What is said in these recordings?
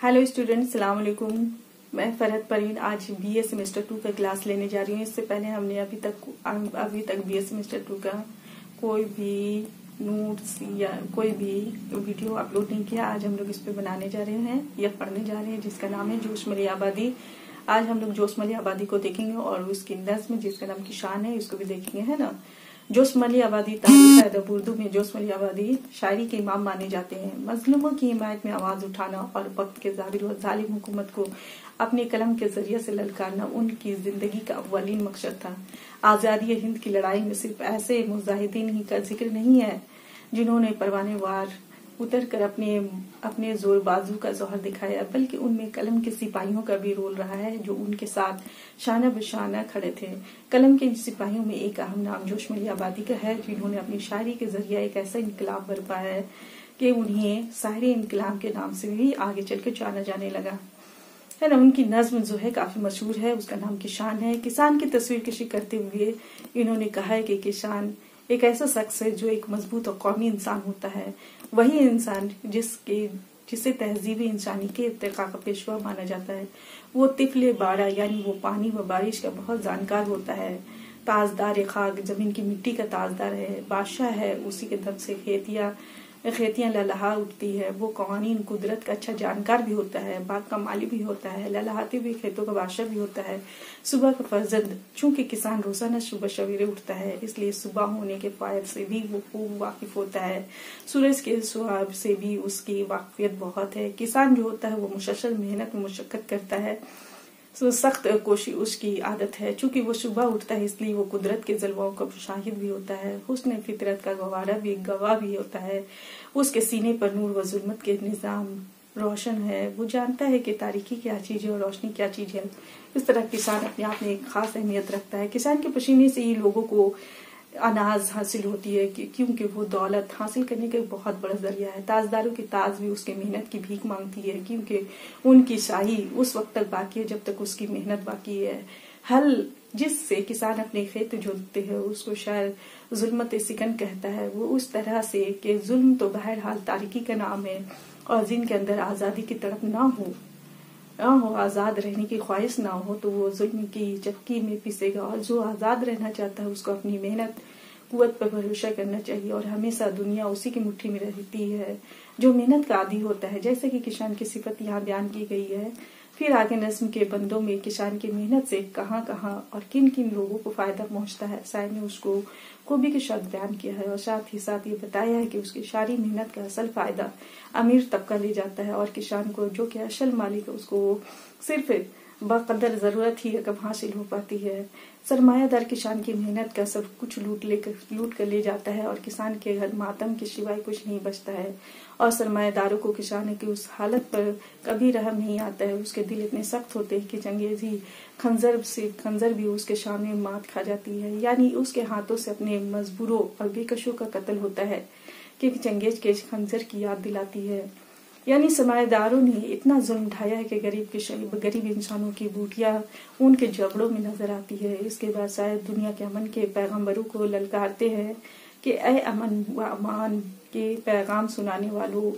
Hello student, अस्सलाम वालेकुम। मैं फरहत परवीन आज बीए सेमेस्टर 2 का क्लास लेने जा रही हूँ। इससे पहले हमने अभी तक बीए सेमेस्टर 2 का कोई भी नोट्स या कोई भी वीडियो अपलोड नहीं किया। आज हम लोग इस पे बनाने जा रहे हैं या पढ़ने जा रहे हैं, जिसका नाम है जोश मली आबादी। आज हम लोग जोश मली आबादी को देखेंगे और उसकी नज़्म जिसका नाम किशान है उसको भी देखेंगे, है ना। जोश मली आबादी तारीख अदब उर्दू में जोश मली आबादी शायरी के इमाम माने जाते हैं। मजलूमों की हिमायत में आवाज उठाना और वक्त के जाबिर व जालिम हुकूमत को अपने कलम के जरिए से ललकारना उनकी जिंदगी का अव्वलीन मकसद था। आजादी हिंद की लड़ाई में सिर्फ ऐसे मुजाहिदीन ही का जिक्र नहीं है जिन्होंने परवाने वार उतर कर अपने जोर बाजू का जौहर दिखाया, बल्कि उनमें कलम के सिपाहियों का भी रोल रहा है जो उनके साथ शाना बशाना खड़े थे। कलम के सिपाहियों में एक अहम नाम जोश मली आबादी का है, जिन्होंने अपनी शायरी के जरिए एक ऐसा इनकलाब बरपा है कि उन्हें साहिर इनकलाब के नाम से भी आगे चल के जाना जाने लगा, है ना। उनकी नज्म जो है काफी मशहूर है, उसका नाम किशान है। किसान की तस्वीर कशी करते हुए इन्होंने कहा है कि किसान एक ऐसा शख्स है जो एक मजबूत और कौमी इंसान होता है, वही इंसान जिसे तहजीब इंसानी के इर्तिका का पेशवा माना जाता है। वो तिफले बाड़ा यानी वो पानी व बारिश का बहुत जानकार होता है। ताजदार खाक जमीन की मिट्टी का ताजदार है, बादशाह है, उसी के दम से खेतियां ललहा उठती है। वो कवानीन कुदरत का अच्छा जानकार भी होता है, बाग का माली भी होता है, ललहाते हुए खेतों का बादशाह भी होता है। सुबह का फर्जंद, चूंकि किसान रोजाना सुबह सवेरे उठता है इसलिए सुबह होने के फायद से भी वो खूब वाकिफ होता है। सूरज के सुहाब से भी उसकी वाकफियत बहुत है। किसान जो होता है वो मुसलसल मेहनत में मुशक्कत करता है, सख्त कोशिश उसकी आदत है। चूंकि वो सुबह उठता है इसलिए वो कुदरत के जलवाओं का मुशाहिद भी होता है, हुस्न फितरत का गवाह भी होता है। उसके सीने पर नूर व जुल्मत के निजाम रोशन है। वो जानता है कि तारीकी क्या चीज है और रोशनी क्या चीज है। इस तरह किसान अपने आप में एक खास अहमियत रखता है। किसान के पसीने से ही लोगों को अनाज हासिल होती है, क्योंकि वो दौलत हासिल करने का एक बहुत बड़ा जरिया है। ताजदारों की ताज भी उसके मेहनत की भीख मांगती है, क्योंकि उनकी शाही उस वक्त तक बाकी है जब तक उसकी मेहनत बाकी है। हल जिससे किसान अपने खेत जोतते हैं उसको शायद जुल्मत सिकन कहता है। वो उस तरह से कि जुल्म तो बहरहाल तारीकी का नाम है, और जिनके अंदर आजादी की तड़प ना हो, आजाद रहने की ख्वाहिश ना हो, तो वो जुल्म की चक्की में पिसेगा। और जो आजाद रहना चाहता है उसको अपनी मेहनत कुव्वत पर भरोसा करना चाहिए, और हमेशा दुनिया उसी की मुट्ठी में रहती है जो मेहनत का आदी होता है। जैसे कि किसान की सिफत यहाँ बयान की गई है। फिर आगे नज्म के बंदों में किसान की मेहनत से कहाँ कहाँ और किन किन लोगों को फायदा पहुंचता है, शायर ने उसको खूबी के साथ बयान किया है। और साथ ही साथ ये बताया है कि उसकी सारी मेहनत का असल फायदा अमीर तबका ले जाता है, और किसान को जो कि असल मालिक है उसको सिर्फ बकदर जरूरत ही रकम हासिल हो पाती है। सरमायादार किसान की मेहनत का सब कुछ लूट कर ले जाता है, और किसान के घर मातम के सिवाय कुछ नहीं बचता है। और सरमायादारों को किसान की उस हालत पर कभी रहम नहीं आता है। उसके दिल इतने सख्त होते हैं कि चंगेजी खंजर भी उसके सामने मात खा जाती है, यानी उसके हाथों से अपने मजबूरों और बेकशों का कत्ल होता है कि चंगेज के खंजर की याद दिलाती है। यानी सरमाएदारों ने इतना जुल्म ढाया है कि गरीब इंसानों की बूटियां उनके जबड़ों में नजर आती है। इसके बाद शायद दुनिया के अमन के पैगंबरों को ललकारते हैं कि ऐ अमन व अमान के पैगाम सुनाने वालों,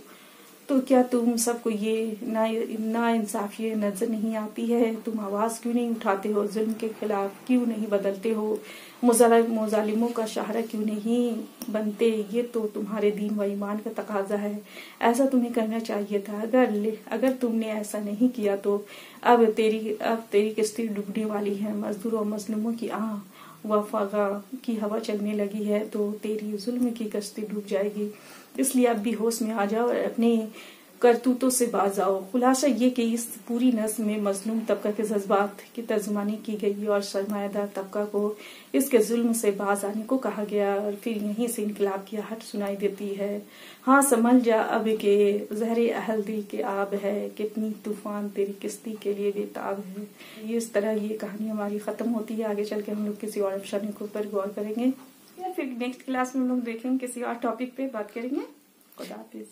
तो क्या तुम सबको ये ना इंसाफी नजर नहीं आती है? तुम आवाज क्यों नहीं उठाते हो? जुल्म के खिलाफ क्यों नहीं बदलते हो? मुजालिमों का सहारा क्यों नहीं बनते? ये तो तुम्हारे दीन व ईमान का तकाजा है। ऐसा तुम्हें करना चाहिए था। अगर तुमने ऐसा नहीं किया तो अब तेरी किस्ती डूबने वाली है। मजदूरों और मजलूमों की वफागा की हवा चलने लगी है, तो तेरी जुल्म की कश्ती डूब जाएगी। इसलिए अब भी होश में आ जाओ और अपने करतूतों से बाज आओ। खुलासा ये कि इस पूरी नस्ल में मजलूम तबका के जज्बात की तर्जुमानी की गई और सरमायादार तबका को इसके जुल्म से बाज आने को कहा गया, और फिर यहीं से इनकलाब की आहट सुनाई देती है। हाँ समझ जा अब के जहरे अहल दिल के आब है, कितनी तूफान तेरी किस्ती के लिए बेताब है। इस तरह ये कहानी हमारी खत्म होती है। आगे चल के हम लोग किसी और अफसाने के ऊपर गौर करेंगे, या फिर नेक्स्ट क्लास में हम लोग देखेंगे किसी और टॉपिक पे बात करेंगे। खुदा हाफिज।